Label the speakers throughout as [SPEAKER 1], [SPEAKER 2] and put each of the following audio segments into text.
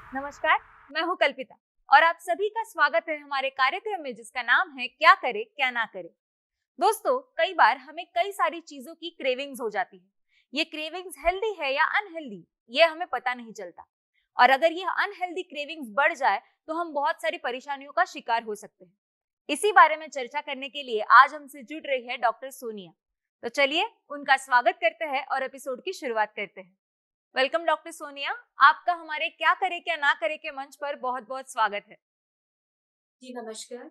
[SPEAKER 1] नमस्कार, मैं हूं कल्पिता और आप सभी का स्वागत है हमारे कार्यक्रम में जिसका नाम है क्या करे क्या ना करे। दोस्तों, कई बार हमें कई सारी चीजों की क्रेविंग्स हो जाती है। ये क्रेविंग्स हेल्दी है या अनहेल्दी, ये हमें पता नहीं चलता। और अगर ये अनहेल्दी क्रेविंग्स बढ़ जाए तो हम बहुत सारी परेशानियों का शिकार हो सकते हैं। इसी बारे में चर्चा करने के लिए आज हमसे जुड़ रही है डॉक्टर सोनिया। तो चलिए उनका स्वागत करते हैं और एपिसोड की शुरुआत करते हैं। वेलकम डॉक्टर सोनिया, आपका हमारे क्या करे क्या ना करे के मंच पर बहुत बहुत स्वागत है।
[SPEAKER 2] जी, नमस्कार।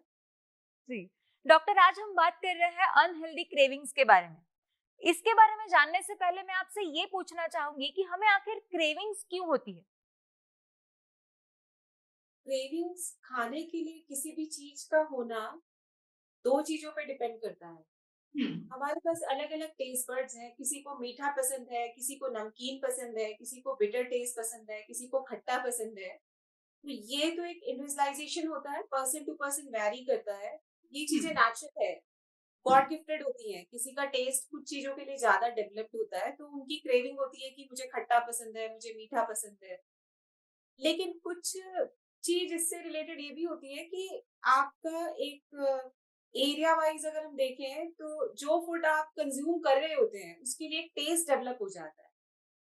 [SPEAKER 1] जी डॉक्टर, आज हम बात कर रहे हैं अनहेल्दी क्रेविंग्स के बारे में। इसके बारे में जानने से पहले मैं आपसे ये पूछना चाहूंगी कि हमें आखिर क्रेविंग्स क्यों होती है।
[SPEAKER 2] क्रेविंग्स खाने के लिए किसी भी चीज़ का होना 2 चीज़ों पे डिपेंड करता है।
[SPEAKER 1] हम्म।
[SPEAKER 2] हमारे पास अलग-अलग टेस्ट बड्स हैं, किसी को मीठा पसंद है, किसी को नमकीन पसंद है, किसी को बिटर टेस्ट पसंद है, किसी को खट्टा पसंद है। तो ये तो एक इंडिविजुअलाइज़ेशन होता है, पर्सन टू पर्सन वैरी करता है। ये चीज़ें
[SPEAKER 1] हम्म।
[SPEAKER 2] नेचुरल है, गॉड गिफ्टेड होती हैं। किसी का टेस्ट कुछ चीज़ों के लिए ज़्यादा डेवलप्ड होता है, तो उनकी क्रेविंग होती है कि मुझे खट्टा पसंद है, मुझे मीठा पसंद है। लेकिन कुछ चीज़ इससे रिलेटेड ये भी होती है कि आपका एक एरिया वाइज़ अगर हम देखें तो जो फूड आप कंज़्यूम कर रहे होते हैं, उसके लिए एक टेस्ट डेवलप हो जाता है।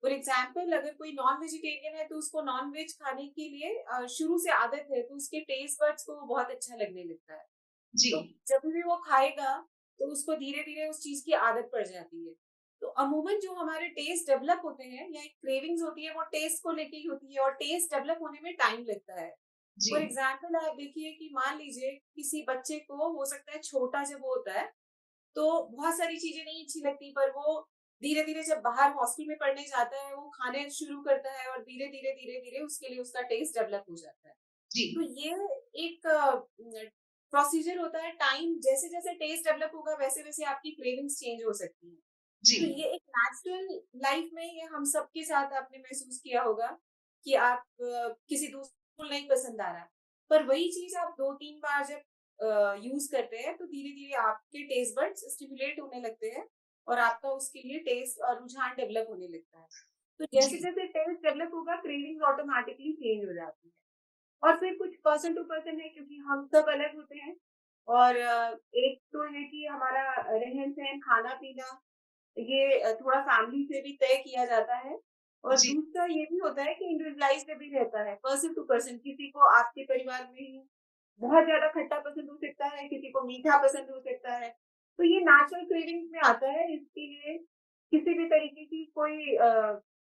[SPEAKER 2] फॉर एग्ज़ाम्पल अगर कोई नॉन वेजिटेरियन है तो उसको नॉन वेज खाने के लिए शुरू से आदत है तो उसके टेस्ट बड्स को वो बहुत अच्छा लगने लगता है।
[SPEAKER 1] जी।
[SPEAKER 2] तो जब भी वो खाएगा तो उसको धीरे-धीरे उस चीज़ की आदत पड़ जाती है। तो अमूमन जो हमारे टेस्ट डेवलप होते हैं या एक क्रेविंग्स होती है वो टेस्ट को लेके ही होती है और टेस्ट डेवलप होने में टाइम लगता है।
[SPEAKER 1] जी।
[SPEAKER 2] फॉर एग्ज़ाम्पल आप देखिए कि मान लीजिए किसी बच्चे को हो सकता है छोटा जब वो होता है, तो बहुत सारी चीज़ें नहीं अच्छी लगती पर वो धीरे-धीरे जब बाहर हॉस्टल में पढ़ने जाता है, वो खाने शुरू करता है और धीरे-धीरे, धीरे-धीरे उसके लिए उसका टेस्ट डेवलप हो जाता है।
[SPEAKER 1] जी।
[SPEAKER 2] तो ये एक प्रोसीजर होता है टाइम जैसे-जैसे टेस्ट डेवलप होगा वैसे-वैसे आपकी क्रेविंग्स चेंज हो सकती हैं।
[SPEAKER 1] जी।
[SPEAKER 2] तो ये एक नेचुरल लाइफ में ये हम सबके साथ आपने महसूस किया होगा कि आप किसी दूसरे को नहीं पसंद आ रहा, पर वही चीज़ आप 2-3 बार जब यूज़ करते हैं तो धीरे-धीरे आपके टेस्ट बड्स स्टिम्युलेट होने लगते हैं और आपका उसके लिए टेस्ट और रुझान डेवलप होने लगता है। तो
[SPEAKER 1] जी।
[SPEAKER 2] जैसे-जैसे टेस्ट डेवलप होगा क्रेविंग्स ऑटोमैटिकली चेंज हो जाती है। और फिर कुछ पर्सन टू पर्सन है क्योंकि हम सब अलग होते हैं और एक तो है कि हमारा रहन-सहन, खाना-पीना ये थोड़ा फैमिली से भी तय किया जाता है और
[SPEAKER 1] जी।
[SPEAKER 2] दूसरा ये भी होता है कि इंडिविजुअलाइज़्ड भी रहता है, पर्सन टू पर्सन। किसी को आपके परिवार में ही बहुत ज़्यादा खट्टा पसंद हो सकता है, किसी को मीठा पसंद हो सकता है। तो ये नेचुरल क्रेविंग्स में आता है, इसके लिए किसी भी तरीके की कोई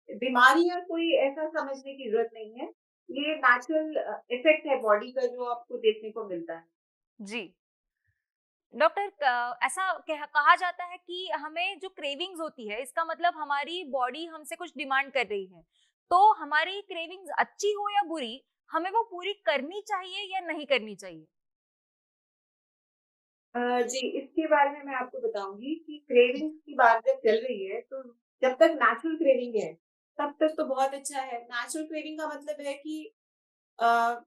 [SPEAKER 2] बीमारी या कोई ऐसा समझने की ज़रूरत नहीं है। ये नेचुरल इफ़ेक्ट है बॉडी का जो आपको देखने को मिलता है।
[SPEAKER 1] जी डॉक्टर, ऐसा कहा जाता है कि हमें जो क्रेविंग्स होती है इसका मतलब हमारी बॉडी हमसे कुछ डिमांड कर रही है। तो हमारी क्रेविंग्स अच्छी हो या बुरी, हमें वो पूरी करनी चाहिए या नहीं करनी चाहिए।
[SPEAKER 2] जी, इसके बारे में मैं आपको बताऊँगी कि क्रेविंग्स की बात जब चल रही है, तो जब तक नेचुरल क्रेविंग है, तब तक तो बहुत अच्छा है। नेचुरल क्रेविंग का मतलब है कि अ,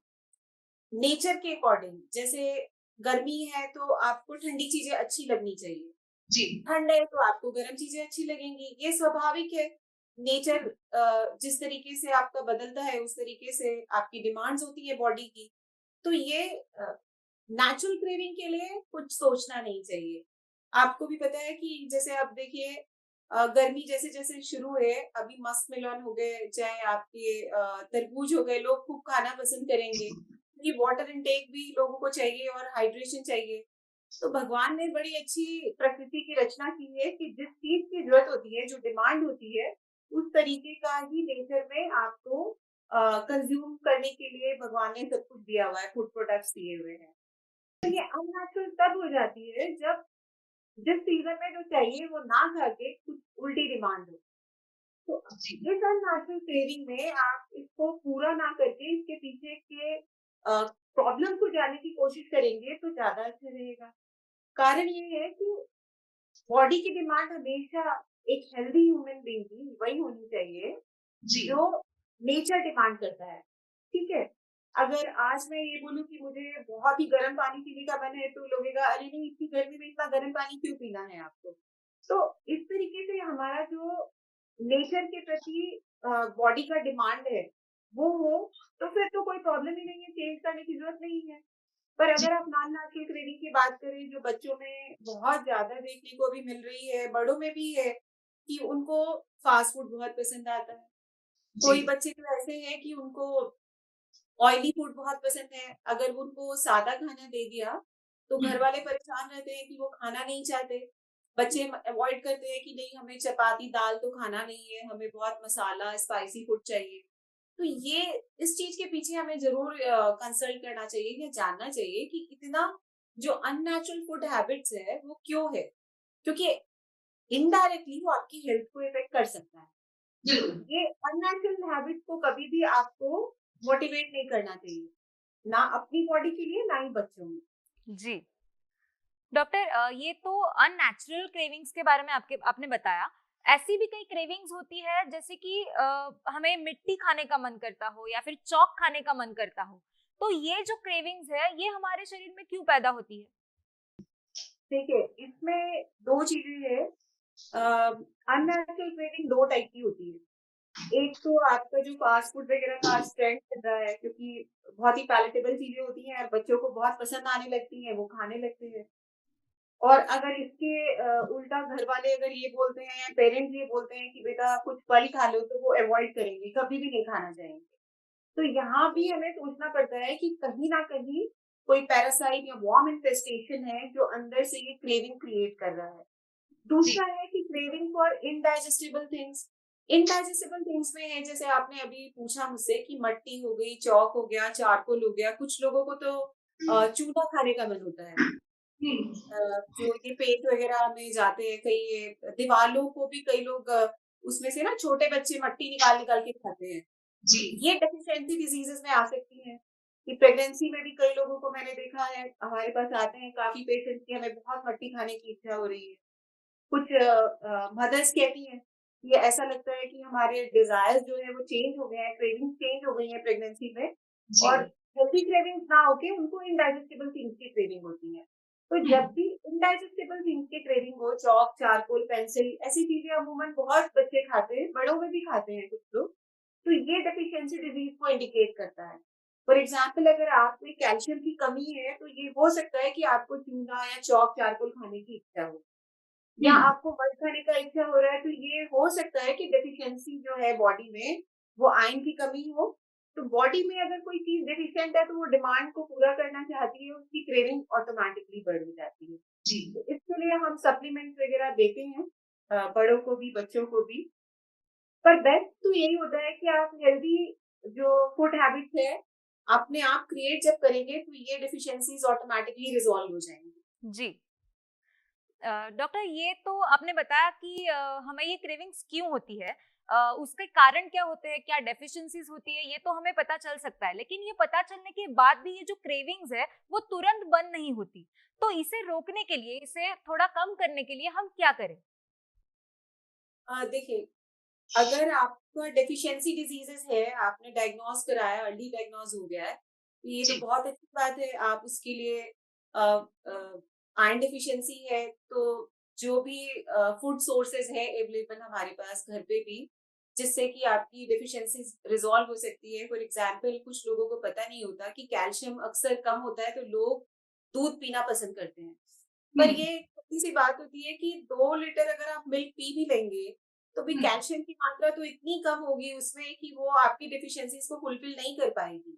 [SPEAKER 2] नेचर के अकॉर्डिंग जैसे गर्मी है, तो आपको ठंडी चीज़ें अच्छी लगनी चाहिए।
[SPEAKER 1] जी।
[SPEAKER 2] ठंड है, तो आपको गरम चीज़ें अच्छी लगेंगी, ये स्वाभाविक है। नेचर जिस तरीके से आपका बदलता है, उस तरीके से आपकी डिमांड्स होती है बॉडी की। तो ये नेचुरल क्रेविंग के लिए कुछ सोचना नहीं चाहिए। आपको भी पता है कि जैसे आप देखिए गर्मी जैसे-जैसे शुरू है, अभी मस्क मेलन हो गए, चाहे आपके तरबूज हो गए, लोग खूब खाना पसंद करेंगे। क्योंकि वाटर इंटेक भी लोगों को चाहिए और हाइड्रेशन चाहिए। तो भगवान ने बड़ी अच्छी प्रकृति की रचना की है कि जिस चीज़ की ज़रूरत होती है, जो डिमांड होती है, उस तरीके का ही नेचर में आपको कंज़्यूम करने के लिए भगवान ने सब कुछ दिया हुआ है, फूड प्रोडक्ट्स दिए हुए हैं। तो ये अननेचुरल तब हो जाती है जब जिस सीज़न में जो चाहिए वो ना खा के कुछ उल्टी डिमांड हो। तो
[SPEAKER 1] जी।
[SPEAKER 2] इस अननेचुरल क्रेविंग में आप इसको पूरा ना करके इसके पीछे के प्रॉब्लम को जानने की कोशिश करेंगे तो ज़्यादा अच्छा रहेगा। कारण ये है कि बॉडी की डिमांड हमेशा एक हेल्दी ह्यूमन बीइंग की वही होनी चाहिए
[SPEAKER 1] जी।
[SPEAKER 2] जो नेचर डिमांड करता है, ठीक है? अगर आज मैं ये बोलूँ कि मुझे बहुत ही गर्म पानी पीने का मन है, तो लगेगा अरे नहीं इतनी गर्मी में इतना गर्म पानी क्यों पीना है आपको? तो इस तरीके से हमारा जो नेचर के प्रति बॉडी का डिमांड है, वो हो, तो फिर तो कोई प्रॉब्लम ही नहीं है, चेंज करने की ज़रूरत नहीं है। पर
[SPEAKER 3] जी,
[SPEAKER 2] अगर आप नान-नान के क्रेविंग की बात करें, जो बच्चों में बहुत ज़्यादा देखने को भी मिल रही है, बड़ों में भी है, कि उनको फास्ट फूड बहुत पसंद आता है।
[SPEAKER 3] जी।
[SPEAKER 2] कोई बच्चे तो ऐसे हैं कि उनको ऑयली फूड बहुत पसंद है। अगर उनको सादा खाना दे दिया, तो
[SPEAKER 3] हुँ,
[SPEAKER 2] घर वाले परेशान रहते हैं कि वो खाना नहीं चाहते। बच्चे अवॉइड करते हैं कि नहीं, हमें चपाती, दाल तो खाना नहीं है, हमें बहुत मसाला, स्पाइसी फूड चाहिए। तो ये इस चीज़ के पीछे हमें ज़रूर कंसल्ट करना चाहिए या जानना चाहिए कि इतना जो अननेचुरल फूड हैबिट्स है, वो क्यों है? क्योंकि इनडायरेक्टली वो आपकी हेल्थ को इफ़ेक्ट कर सकता है। तो
[SPEAKER 3] बिल्कुल।
[SPEAKER 2] ये अननेचुरल हैबिट को कभी भी आपको मोटिवेट नहीं करना चाहिए, ना अपनी बॉडी के लिए, ना ही बच्चों में।
[SPEAKER 1] जी। डॉक्टर, ये तो अननेचुरल क्रेविंग्स के बारे में आपके आपने बताया। ऐसी भी कई क्रेविंग्स होती है जैसे कि हमें मिट्टी खाने का मन करता हो या फिर चॉक खाने का मन करता हो। तो ये जो क्रेविंग्स है ये हमारे शरीर में क्यों पैदा होती है?
[SPEAKER 2] देखिए, इसमें 2 चीज़ें हैं। अ, अननेचुरल क्रेविंग 2 टाइप की होती है। एक तो आपका जो फास्ट फूड वगैरह का आज ट्रेंड चल रहा है, क्योंकि बहुत ही पैलेटेबल चीज़ें होती हैं और बच्चों को बहुत पसंद आने लगती हैं, वो खाने लगते हैं। और अगर इसके उल्टा घर वाले अगर ये बोलते हैं या पेरेंट्स ये बोलते हैं कि बेटा कुछ फल खा लो, तो वो अवॉइड करेंगे, कभी भी नहीं खाना चाहेंगे। तो यहाँ भी हमें सोचना पड़ता है कि कहीं न कहीं कोई पैरासाइट या वर्म इन्फेस्टेशन है जो अंदर से ये क्रेविंग क्रिएट कर रहा है।
[SPEAKER 3] जी,
[SPEAKER 2] दूसरा है कि craving for indigestible things. Indigestible things में है, जैसे आपने अभी पूछा मुझसे कि मट्टी हो गई, चॉक हो गया, चारकोल हो गया, कुछ लोगों को तो चूना खाने का मन होता है।
[SPEAKER 3] हुँ,
[SPEAKER 2] जो ये पेंट वगैरह में जाते हैं, कई ये दीवालों को भी कई लोग उसमें से ना छोटे बच्चे मट्टी निकाल-निकाल के खाते हैं।
[SPEAKER 3] जी,
[SPEAKER 2] ये डेफिशिएंसी डिजीज़ेज़ में आ सकती हैं, कि प्रेगनेंसी में भी कई लोगों को मैंने देखा है, हमारे पास आते हैं काफ़ी पेशेंट्स कि हमें बहुत मट्टी खाने की इच्छा हो रही है। कुछ मदर्स कहती हैं, कि ऐसा लगता है कि हमारे डिज़ायर्स जो है वो चेंज हो गए हैं, क्रेविंग्स चेंज हो गई हैं प्रेगनेंसी में,
[SPEAKER 3] जी,
[SPEAKER 2] और हेल्दी क्रेविंग्स ना होके उनको इनडाइजेस्टिबल थिंग्स की क्रेविंग होती है। तो
[SPEAKER 3] हुँ,
[SPEAKER 2] जब भी इनडाइजेस्टिबल थिंग्स की क्रेविंग हो, चॉक, चारकोल, पेंसिल ऐसी चीज़ें अमूमन बहुत बच्चे खाते हैं, बड़ों में भी खाते हैं कुछ लोग, तो ये डेफिशिएंसी डिज़ीज़ को इंडिकेट करता है। फॉर एग्ज़ाम्पल अगर आप में कैल्शियम की कमी है, तो ये हो सकता है कि आपको चूना या चॉक, चारकोल खाने की इच्छा हो। या
[SPEAKER 3] हुँ,
[SPEAKER 2] आपको मध खाने का इच्छा हो रहा है, तो ये हो सकता है कि डेफिशिएंसी जो है बॉडी में, वो आयरन की कमी हो। तो बॉडी में अगर कोई चीज़ डेफिशिएंट है, तो वो डिमांड को पूरा करना चाहती है, उसकी क्रेविंग ऑटोमैटिकली बढ़ जाती है।
[SPEAKER 3] जी,
[SPEAKER 2] तो इसके लिए हम सप्लीमेंट्स वगैरह देते हैं, बड़ों को भी, बच्चों को भी। पर बेस्ट तो यही होता है कि आप हेल्दी जो फूड हैबिट्स है, अपने आप क्रिएट जब करेंगे, तो ये डेफिशिएंसीज़ ऑटोमैटिकली रिज़ॉल्व हो जाएँगी।
[SPEAKER 1] जी। डॉक्टर, ये तो आपने बताया कि हमें ये क्रेविंग्स क्यों होती है, उसके कारण क्या होते हैं, क्या डेफिशिएंसीज होती है, ये तो हमें पता चल सकता है। लेकिन ये पता चलने के बाद भी ये जो क्रेविंग्स है वो तुरंत बंद नहीं होती। तो इसे रोकने के लिए, इसे थोड़ा कम करने के लिए हम क्या करें?
[SPEAKER 2] देखिए, अगर आपका डेफिशिएंसी डिजीज़ेज़ है, आपने डायग्नोज़ कराया, अर्ली डायग्नोज़ हो गया है, तो ये तो
[SPEAKER 3] जी,
[SPEAKER 2] बहुत अच्छी बात है। आप उसके लिए अ आयरन डेफिशिएंसी है, तो जो भी फूड सोर्सेज़ हैं अवेलेबल हमारे पास घर पे भी, जिससे कि आपकी डेफिशिएंसीज़ रिज़ॉल्व हो सकती है। फॉर एग्ज़ाम्पल कुछ लोगों को पता नहीं होता कि कैल्शियम अक्सर कम होता है, तो लोग दूध पीना पसंद करते हैं।
[SPEAKER 3] हुँ,
[SPEAKER 2] पर ये छोटी-सी बात होती है कि 2 लीटर अगर आप मिल्क पी भी लेंगे, तो भी
[SPEAKER 3] हुँ,
[SPEAKER 2] कैल्शियम की मात्रा तो इतनी कम होगी उसमें कि वो आपकी डेफिशिएंसीज़ को फुलफिल नहीं कर पाएगी।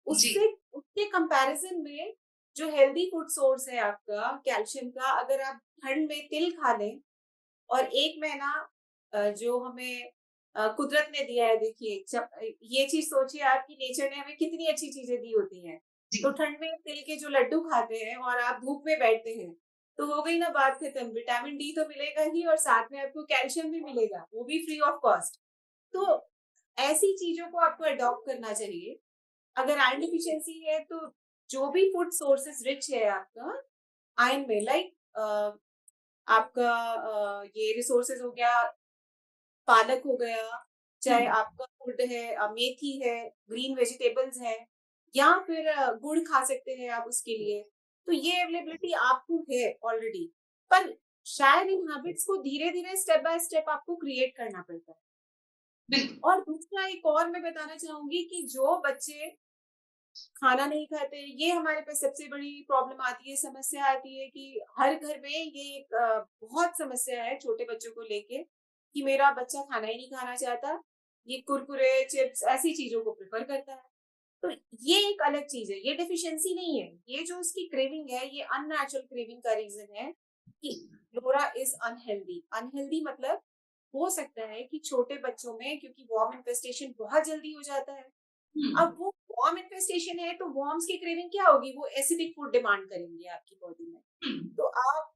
[SPEAKER 3] जी,
[SPEAKER 2] उससे उसके कंपैरिज़न में जो हेल्दी फूड सोर्स है आपका कैल्शियम का, अगर आप ठंड में तिल खा लें और 1 महीना जो हमें कुदरत ने दिया है, देखिए ये चीज़ सोचिए आप कि नेचर ने हमें कितनी अच्छी चीज़ें दी होती हैं।
[SPEAKER 3] जी,
[SPEAKER 2] तो ठंड में तिल के जो लड्डू खाते हैं और आप धूप में बैठते हैं, तो हो गई ना बात खत्म। विटामिन डी तो मिलेगा ही और साथ में आपको कैल्शियम भी मिलेगा, वो भी फ्री ऑफ कॉस्ट। तो ऐसी चीज़ों को आपको अडॉप्ट करना चाहिए। अगर आयरन डेफिशिएंसी है, तो जो भी फूड सोर्सेज़ रिच है आपका आयरन में, लाइक आपका ये रिसोर्सेज़ हो गया, पालक हो गया,
[SPEAKER 3] हुँ,
[SPEAKER 2] चाहे आपका फूड है, मेथी है, ग्रीन वेजिटेबल्स हैं, या फिर गुड़ खा सकते हैं आप उसके लिए। तो ये अवेलेबिलिटी आपको है ऑलरेडी, पर शायद इन हैबिट्स को धीरे-धीरे स्टेप बाय स्टेप आपको क्रिएट करना पड़ता है।
[SPEAKER 3] बिल्कुल।
[SPEAKER 2] और दूसरा एक और मैं बताना चाहूंगी कि जो बच्चे खाना नहीं खाते, ये हमारे पास सबसे बड़ी प्रॉब्लम आती है, समस्या आती है कि हर घर में ये एक बहुत समस्या है छोटे बच्चों को लेके कि मेरा बच्चा खाना ही नहीं खाना चाहता, ये कुरकुरे चिप्स ऐसी चीजों को प्रेफर करता है। तो ये एक अलग चीज है, ये डेफिशिएंसी नहीं है, ये जो उसकी क्रेविंग है ये अननेचुरल क्रेविंग का रीजन है कि फ्लोरा इज अनहेल्दी। अनहेल्दी मतलब हो सकता है कि छोटे बच्चों में, क्योंकि वॉर्म इन्फेस्टेशन बहुत जल्दी हो जाता है,
[SPEAKER 3] हम्म।
[SPEAKER 2] अब वो वॉर्म इन्फेस्टेशन है तो वॉर्म्स की क्रेविंग क्या होगी, वो एसिडिक फूड डिमांड करेंगे आपकी बॉडी में।
[SPEAKER 3] हम्म।
[SPEAKER 2] तो आप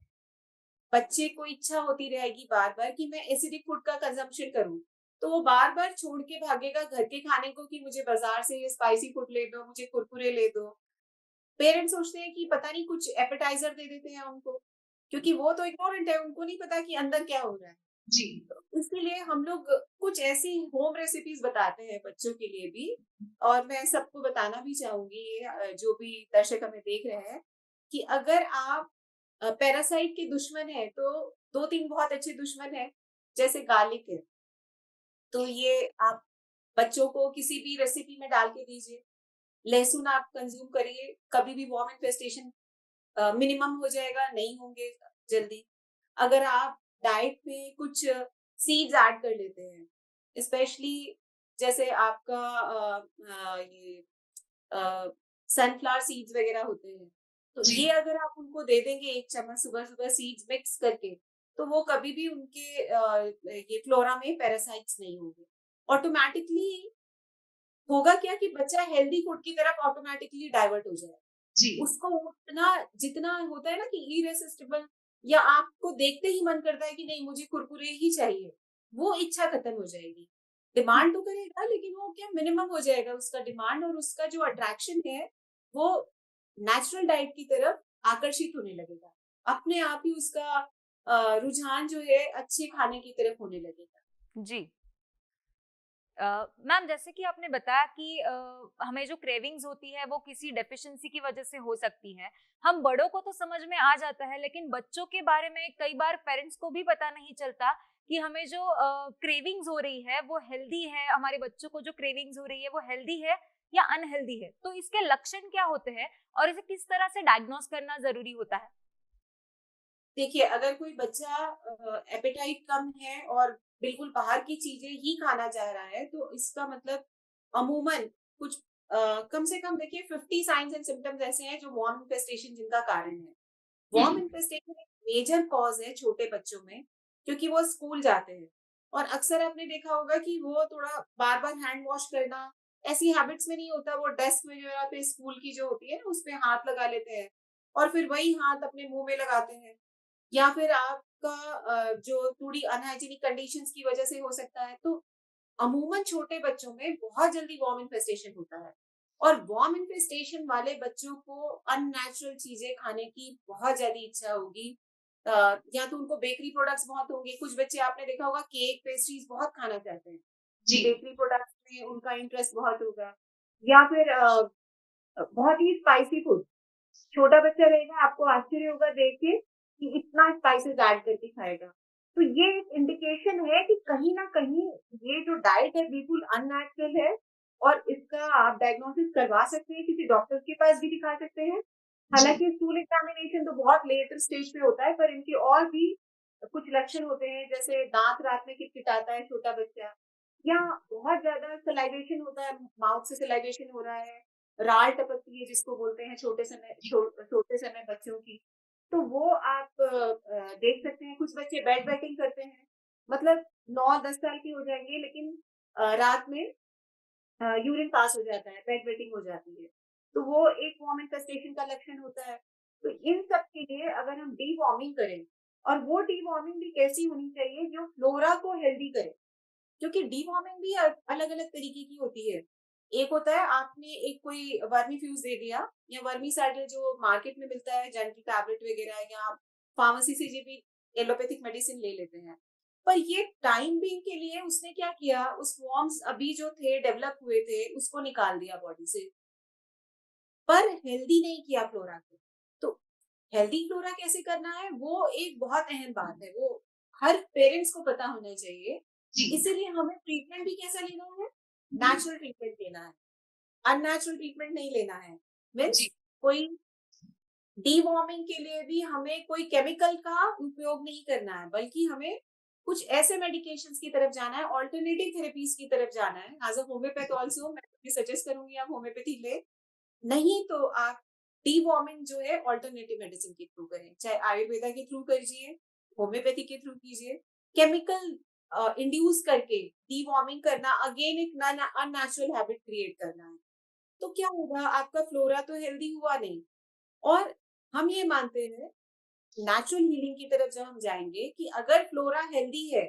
[SPEAKER 2] बच्चे को इच्छा होती रहेगी बार बार कि मैं एसिडिक फूड का कंजम्पशन करूं, तो वो बार बार छोड़ के भागेगा घर के खाने को कि मुझे बाजार से ये स्पाइसी फूड ले दो, मुझे कुरकुरे ले दो। पेरेंट्स सोचते हैं कि पता नहीं कुछ एपेटाइजर दे देते हैं उनको, क्योंकि वो तो इग्नोरेंट है, उनको नहीं पता कि अंदर क्या हो रहा है।
[SPEAKER 3] जी।
[SPEAKER 2] तो इसीलिए हम लोग कुछ ऐसी होम रेसिपीज बताते हैं बच्चों के लिए भी, और मैं सबको बताना भी चाहूंगी ये जो भी दर्शक हमें देख रहे हैं, कि अगर आप पैरासाइट के दुश्मन है तो दो तीन बहुत अच्छे दुश्मन है, जैसे गार्लिक है, तो ये आप बच्चों को किसी भी रेसिपी में डाल के दीजिए। लहसुन आप कंज्यूम करिए, कभी भी वॉर्म इन्फेस्टेशन मिनिमम हो जाएगा, नहीं होंगे जल्दी। अगर आप डाइट में कुछ सीड्स ऐड कर लेते हैं, स्पेशली जैसे आपका ये सनफ्लावर सीड्स वगैरह होते हैं, तो
[SPEAKER 3] जी।
[SPEAKER 2] ये अगर आप उनको दे देंगे एक चम्मच सुबह सुबह सीड्स मिक्स करके, तो वो कभी भी उनके ये फ्लोरा में पैरासाइट्स नहीं होंगे। ऑटोमेटिकली होगा क्या कि बच्चा हेल्दी फूड की तरफ ऑटोमेटिकली डाइवर्ट हो जाएगा।
[SPEAKER 3] जी।
[SPEAKER 2] उसको उतना जितना होता है ना कि इरेसिस्टिबल, या आपको देखते ही मन करता है कि नहीं मुझे कुरकुरे ही चाहिए, वो इच्छा खत्म हो जाएगी। डिमांड तो करेगा लेकिन वो क्या मिनिमम हो जाएगा उसका डिमांड, और उसका जो अट्रैक्शन है वो नेचुरल डाइट की तरफ आकर्षित होने लगेगा। अपने आप ही उसका रुझान जो है अच्छे खाने की तरफ होने लगेगा।
[SPEAKER 1] जी। मैम, जैसे कि आपने बताया कि हमें जो क्रेविंग्स होती है वो किसी डेफिशिएंसी की वजह से हो सकती है। हम बड़ों को तो समझ में आ जाता है, लेकिन बच्चों के बारे में कई बार पेरेंट्स को भी पता नहीं चलता कि हमें जो क्रेविंग्स हो रही है वो हेल्दी है, हमारे बच्चों को जो क्रेविंग्स हो रही है वो हेल्दी है या अनहेल्दी है। तो इसके लक्षण क्या होते हैं और इसे किस तरह से डायग्नोस करना जरूरी होता है?
[SPEAKER 2] देखिए, अगर कोई बच्चा एपेटाइट कम है और बिल्कुल बाहर की चीजें ही खाना चाह रहा है, तो इसका मतलब अमूमन कुछ कम से कम देखिए 50 साइंस एंड सिम्टम्स ऐसे हैं जो वॉर्म इन्फेस्टेशन जिनका कारण है। वॉर्म
[SPEAKER 3] हम्म।
[SPEAKER 2] इन्फेस्टेशन एक मेजर कॉज है छोटे बच्चों में, क्योंकि वो स्कूल जाते हैं और अक्सर आपने देखा होगा कि वो थोड़ा बार बार हैंड वॉश करना ऐसी हैबिट्स में नहीं होता, वो डेस्क वगैरह पे स्कूल की जो होती है ना उस पे हाथ लगा लेते हैं और फिर वही हाथ अपने मुंह में लगाते हैं। या फिर आपका जो थोड़ी अनहाइजीनिक कंडीशंस की वजह से हो सकता है। तो अमूमन छोटे बच्चों में बहुत जल्दी वॉर्म इन्फेस्टेशन होता है, और वॉर्म इन्फेस्टेशन वाले बच्चों को अननेचुरल चीजें खाने की बहुत ज्यादा इच्छा होगी। या तो उनको बेकरी प्रोडक्ट्स बहुत होंगे, कुछ बच्चे आपने देखा होगा केक पेस्ट्रीज बहुत खाना चाहते हैं,
[SPEAKER 3] जी।
[SPEAKER 2] बेकरी प्रोडक्ट्स में उनका इंटरेस्ट बहुत होगा। या फिर बहुत ही स्पाइसी फूड, छोटा बच्चा रहेगा, आपको आश्चर्य होगा देख के कि इतना स्पाइसेस ऐड करके खाएगा। तो ये एक इंडिकेशन है कि कहीं न कहीं ये जो डाइट है बिल्कुल अननेचुरल है, और इसका आप डायग्नोसिस करवा सकते हैं, किसी डॉक्टर के पास भी दिखा सकते हैं।
[SPEAKER 3] जी।
[SPEAKER 2] हालाँकि स्टूल एग्ज़ामिनेशन तो बहुत लेटर स्टेज पे होता है, पर इनके और भी कुछ लक्षण होते हैं, जैसे दाँत रात में किटकिटाता है छोटा बच्चा, या बहुत ज़्यादा सलाइवेशन होता है, माउथ से सलाइवेशन हो रहा है, राल टपकती है जिसको बोलते हैं छोटे समय बच्चों की। तो वो आप देख सकते हैं। कुछ बच्चे बेड वेटिंग करते हैं, मतलब 9-10 साल के हो जाएँगे लेकिन रात में यूरिन पास हो जाता है, बेड वेटिंग हो जाती है। तो वो एक वॉर्म इन्फेस्टेशन का लक्षण होता है। तो इन सब के लिए अगर हम डीवॉर्मिंग करें, और वो डीवॉर्मिंग भी कैसी होनी चाहिए जो फ्लोरा को हेल्दी करे, क्योंकि डीवॉर्मिंग भी अलग-अलग तरीके की होती है। एक होता है आपने एक कोई वर्मीफ्यूज दे दिया, या वर्मीसाइडल जो मार्केट में मिलता है जेंटल टैबलेट वगैरह, या फार्मेसी से जो भी एलोपैथिक मेडिसिन ले लेते हैं। पर ये टाइम बीइंग के लिए उसने क्या किया, उस वॉर्म्स अभी जो थे डेवलप हुए थे उसको निकाल दिया बॉडी से, पर हेल्दी नहीं किया फ्लोरा को। तो हेल्दी फ्लोरा कैसे करना है वो एक बहुत अहम बात है, वो हर पेरेंट्स को पता होना चाहिए
[SPEAKER 3] जी
[SPEAKER 2] इसीलिए हमें ट्रीटमेंट भी कैसा लेना है, नेचुरल ट्रीटमेंट लेना है, अननेचुरल ट्रीटमेंट नहीं लेना है। मीन्स
[SPEAKER 3] जी
[SPEAKER 2] कोई डीवॉर्मिंग के लिए भी हमें कोई केमिकल का उपयोग नहीं करना है, बल्कि हमें कुछ ऐसे मेडिकेशंस की तरफ जाना है, ऑल्टरनेटिव थेरेपीज की तरफ जाना है। एज अ होम्योपैथ ऑल्सो मैं भी सजेस्ट करूंगी आप होम्योपैथी ले, नहीं तो आप डीवॉर्मिंग जो है ऑल्टरनेटिव मेडिसिन के थ्रू करें, चाहे आयुर्वेदा के थ्रू कीजिए, होम्योपैथी के थ्रू कीजिए। केमिकल इंड्यूस करके डीवॉर्मिंग करना अगेन एक अननेचुरल हैबिट क्रिएट करना है। तो क्या होगा, आपका फ्लोरा तो हेल्दी हुआ नहीं। और हम ये मानते हैं नेचुरल हीलिंग की तरफ जब हम जाएंगे कि अगर फ्लोरा हेल्दी है,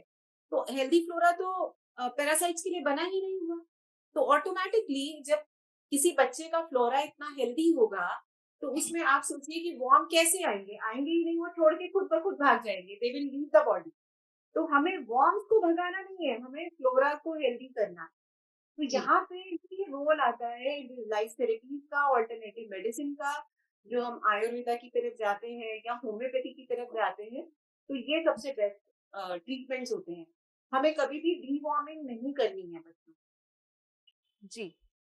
[SPEAKER 2] तो हेल्दी फ्लोरा तो पैरासाइट्स के लिए बना ही नहीं हुआ। तो ऑटोमेटिकली जब किसी बच्चे का फ्लोरा इतना हेल्दी होगा, तो उसमें आप सोचिए कि वॉर्म कैसे आएंगे, आएंगे ही नहीं, वो छोड़ के खुद ब खुद भाग जाएंगे, they will leave the body. तो हमें वॉर्म्स को भगाना नहीं है, हमें फ्लोरा को हेल्दी करना है। तो
[SPEAKER 3] जी
[SPEAKER 2] यहाँ पे ये रोल आता है लाइफ थेरेपीज का, ऑल्टरनेटिव मेडिसिन का। जो हम आयुर्वेदा की तरफ जाते हैं या होम्योपैथी की तरफ जाते हैं, तो ये सबसे बेस्ट ट्रीटमेंट्स होते हैं। हमें कभी भी डीवॉर्मिंग नहीं करनी है बच्चों को।
[SPEAKER 1] जी,